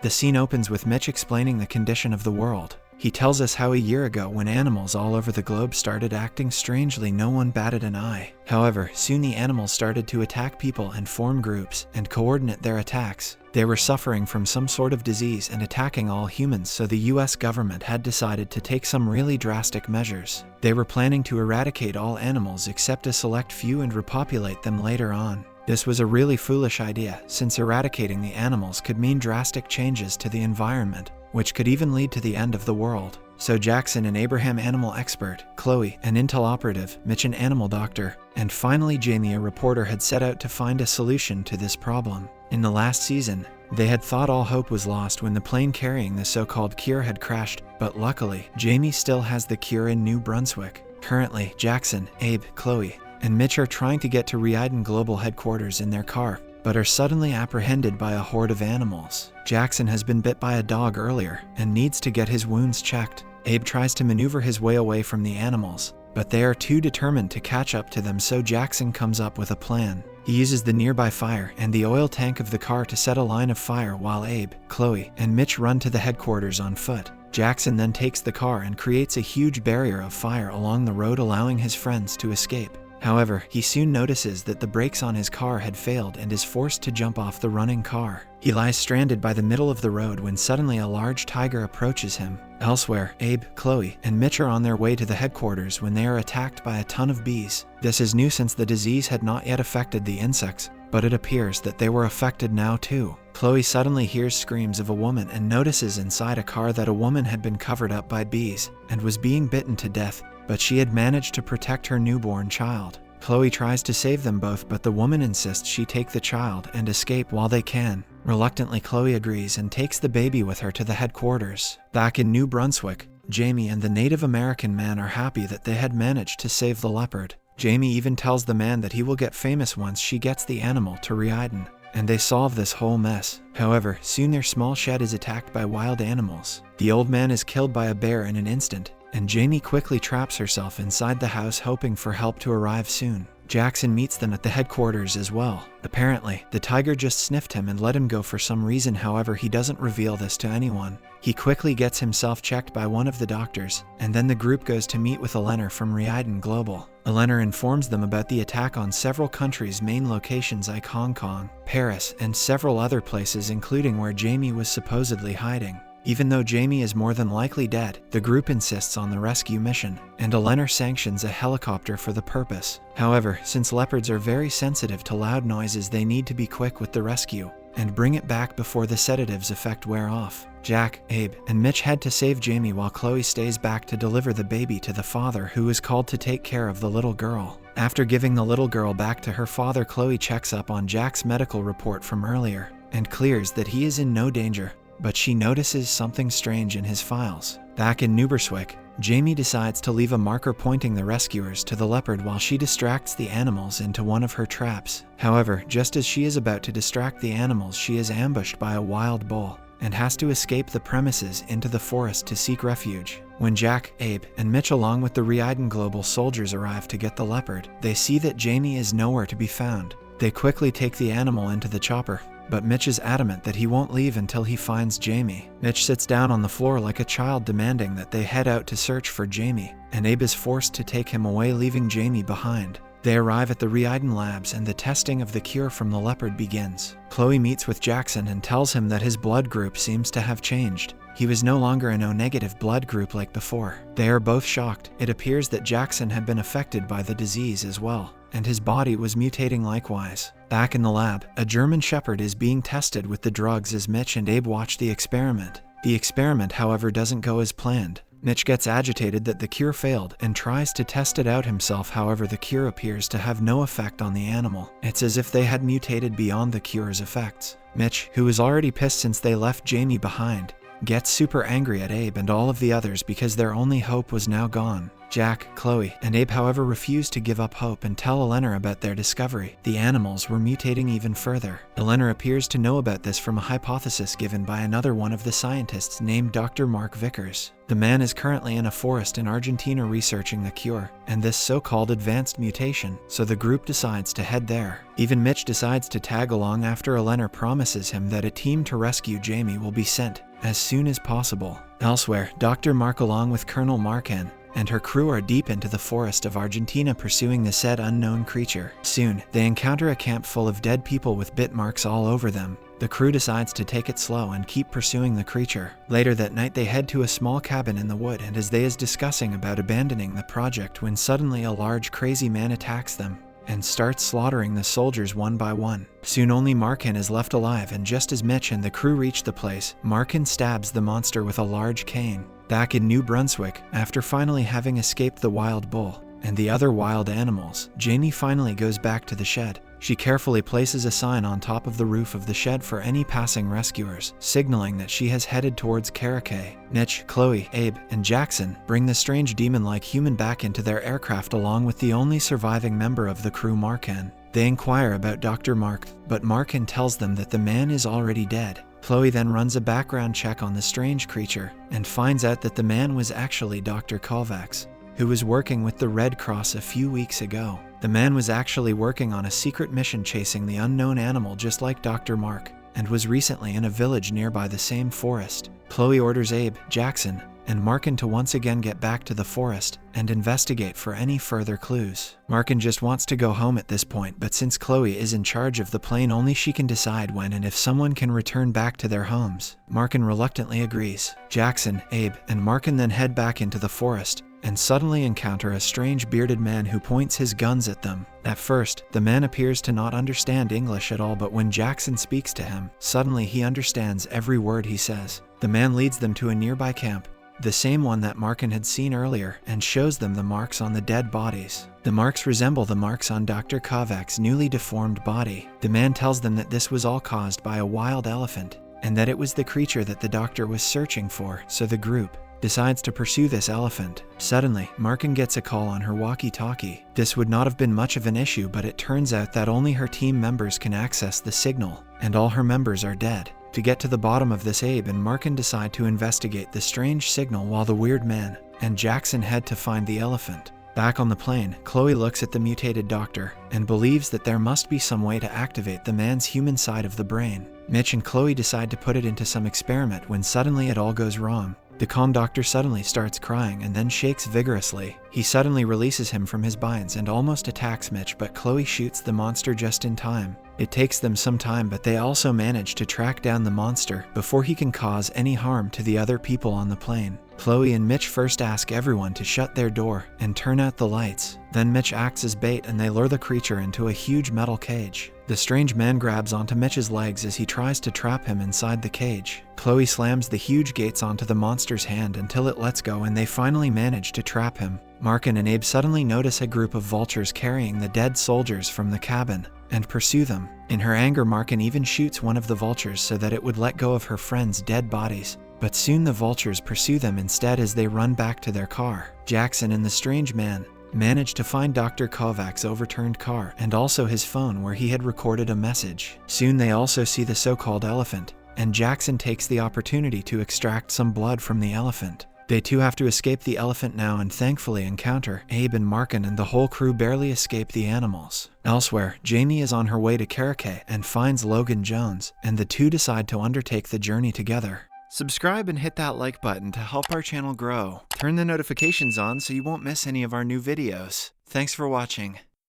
The scene opens with Mitch explaining the condition of the world. He tells us how a year ago, when animals all over the globe started acting strangely, no one batted an eye. However, soon the animals started to attack people and form groups and coordinate their attacks. They were suffering from some sort of disease and attacking all humans, so the US government had decided to take some really drastic measures. They were planning to eradicate all animals except a select few and repopulate them later on. This was a really foolish idea, since eradicating the animals could mean drastic changes to the environment, which could even lead to the end of the world. So Jackson, an Abraham animal expert, Chloe, an intel operative, Mitch, an animal doctor, and finally Jamie, a reporter, had set out to find a solution to this problem. In the last season, they had thought all hope was lost when the plane carrying the so-called cure had crashed, but luckily, Jamie still has the cure in New Brunswick. Currently, Jackson, Abe, Chloe, and Mitch are trying to get to Reiden Global headquarters in their car, but are suddenly apprehended by a horde of animals. Jackson has been bit by a dog earlier and needs to get his wounds checked. Abe tries to maneuver his way away from the animals, but they are too determined to catch up to them, so Jackson comes up with a plan. He uses the nearby fire and the oil tank of the car to set a line of fire while Abe, Chloe, and Mitch run to the headquarters on foot. Jackson then takes the car and creates a huge barrier of fire along the road, allowing his friends to escape. However, he soon notices that the brakes on his car had failed and is forced to jump off the running car. He lies stranded by the middle of the road when suddenly a large tiger approaches him. Elsewhere, Abe, Chloe, and Mitch are on their way to the headquarters when they are attacked by a ton of bees. This is new since the disease had not yet affected the insects, but it appears that they were affected now too. Chloe suddenly hears screams of a woman and notices inside a car that a woman had been covered up by bees and was being bitten to death, but she had managed to protect her newborn child. Chloe tries to save them both, but the woman insists she take the child and escape while they can. Reluctantly, Chloe agrees and takes the baby with her to the headquarters. Back in New Brunswick, Jamie and the Native American man are happy that they had managed to save the leopard. Jamie even tells the man that he will get famous once she gets the animal to Reiden, and they solve this whole mess. However, soon their small shed is attacked by wild animals. The old man is killed by a bear in an instant, and Jamie quickly traps herself inside the house, hoping for help to arrive soon. Jackson meets them at the headquarters as well. Apparently, the tiger just sniffed him and let him go for some reason. However, he doesn't reveal this to anyone. He quickly gets himself checked by one of the doctors, and then the group goes to meet with Eleanor from Reiden Global. Eleanor informs them about the attack on several countries' main locations like Hong Kong, Paris, and several other places, including where Jamie was supposedly hiding. Even though Jamie is more than likely dead, the group insists on the rescue mission, and Eleanor sanctions a helicopter for the purpose. However, since leopards are very sensitive to loud noises, they need to be quick with the rescue and bring it back before the sedative's effect wear off. Jack, Abe, and Mitch head to save Jamie while Chloe stays back to deliver the baby to the father, who is called to take care of the little girl. After giving the little girl back to her father, Chloe checks up on Jack's medical report from earlier and clears that he is in no danger. But she notices something strange in his files. Back in New Brunswick, Jamie decides to leave a marker pointing the rescuers to the leopard while she distracts the animals into one of her traps. However, just as she is about to distract the animals, she is ambushed by a wild bull and has to escape the premises into the forest to seek refuge. When Jack, Abe, and Mitch along with the Reiden Global soldiers arrive to get the leopard, they see that Jamie is nowhere to be found. They quickly take the animal into the chopper, but Mitch is adamant that he won't leave until he finds Jamie. Mitch sits down on the floor like a child, demanding that they head out to search for Jamie, and Abe is forced to take him away, leaving Jamie behind. They arrive at the Reiden labs and the testing of the cure from the leopard begins. Chloe meets with Jackson and tells him that his blood group seems to have changed. He was no longer an O-negative blood group like before. They are both shocked. It appears that Jackson had been affected by the disease as well, and his body was mutating likewise. Back in the lab, a German Shepherd is being tested with the drugs as Mitch and Abe watch the experiment. The experiment, however, doesn't go as planned. Mitch gets agitated that the cure failed and tries to test it out himself. However, the cure appears to have no effect on the animal. It's as if they had mutated beyond the cure's effects. Mitch, who is already pissed since they left Jamie behind, gets super angry at Abe and all of the others because their only hope was now gone. Jack, Chloe, and Abe however refuse to give up hope and tell Eleanor about their discovery. The animals were mutating even further. Eleanor appears to know about this from a hypothesis given by another one of the scientists named Dr. Mark Vickers. The man is currently in a forest in Argentina researching the cure, and this so-called advanced mutation, so the group decides to head there. Even Mitch decides to tag along after Eleanor promises him that a team to rescue Jamie will be sent as soon as possible. Elsewhere, Dr. Mark along with Colonel Marcan and her crew are deep into the forest of Argentina pursuing the said unknown creature. Soon, they encounter a camp full of dead people with bit marks all over them. The crew decides to take it slow and keep pursuing the creature. Later that night they head to a small cabin in the wood, and as they is discussing about abandoning the project when suddenly a large crazy man attacks them and starts slaughtering the soldiers one by one. Soon only Markin is left alive, and just as Mitch and the crew reach the place, Markin stabs the monster with a large cane. Back in New Brunswick, after finally having escaped the wild bull and the other wild animals, Jamie finally goes back to the shed. She carefully places a sign on top of the roof of the shed for any passing rescuers, signaling that she has headed towards Karakay. Mitch, Chloe, Abe, and Jackson bring the strange demon-like human back into their aircraft along with the only surviving member of the crew, Markin. They inquire about Dr. Mark, but Markin tells them that the man is already dead. Chloe then runs a background check on the strange creature and finds out that the man was actually Dr. Kovacs, who was working with the Red Cross a few weeks ago. The man was actually working on a secret mission chasing the unknown animal just like Dr. Mark, and was recently in a village nearby the same forest. Chloe orders Abe, Jackson, and Markin to once again get back to the forest and investigate for any further clues. Markin just wants to go home at this point, but since Chloe is in charge of the plane, only she can decide when and if someone can return back to their homes. Markin reluctantly agrees. Jackson, Abe, and Markin then head back into the forest and suddenly encounter a strange bearded man who points his guns at them. At first, the man appears to not understand English at all, but when Jackson speaks to him, suddenly he understands every word he says. The man leads them to a nearby camp, the same one that Markin had seen earlier, and shows them the marks on the dead bodies. The marks resemble the marks on Dr. Kovacs' newly deformed body. The man tells them that this was all caused by a wild elephant, and that it was the creature that the doctor was searching for, so the group decides to pursue this elephant. Suddenly, Markin gets a call on her walkie-talkie. This would not have been much of an issue, but it turns out that only her team members can access the signal, and all her members are dead. To get to the bottom of this, Abe and Markin decide to investigate the strange signal while the weird man and Jackson head to find the elephant. Back on the plane, Chloe looks at the mutated doctor and believes that there must be some way to activate the man's human side of the brain. Mitch and Chloe decide to put it into some experiment when suddenly it all goes wrong. The calm doctor suddenly starts crying and then shakes vigorously. He suddenly releases him from his binds and almost attacks Mitch, but Chloe shoots the monster just in time. It takes them some time, but they also manage to track down the monster before he can cause any harm to the other people on the plane. Chloe and Mitch first ask everyone to shut their door and turn out the lights. Then Mitch acts as bait and they lure the creature into a huge metal cage. The strange man grabs onto Mitch's legs as he tries to trap him inside the cage. Chloe slams the huge gates onto the monster's hand until it lets go, and they finally manage to trap him. Markin and Abe suddenly notice a group of vultures carrying the dead soldiers from the cabin and pursue them. In her anger, Markin even shoots one of the vultures so that it would let go of her friends' dead bodies. But soon the vultures pursue them instead as they run back to their car. Jackson and the strange man manage to find Dr. Kovacs' overturned car and also his phone where he had recorded a message. Soon they also see the so-called elephant, and Jackson takes the opportunity to extract some blood from the elephant. They too have to escape the elephant now and thankfully encounter Abe and Markin, and the whole crew barely escape the animals. Elsewhere, Jamie is on her way to Karakay and finds Logan Jones, and the two decide to undertake the journey together. Subscribe and hit that like button to help our channel grow. Turn the notifications on so you won't miss any of our new videos. Thanks for watching.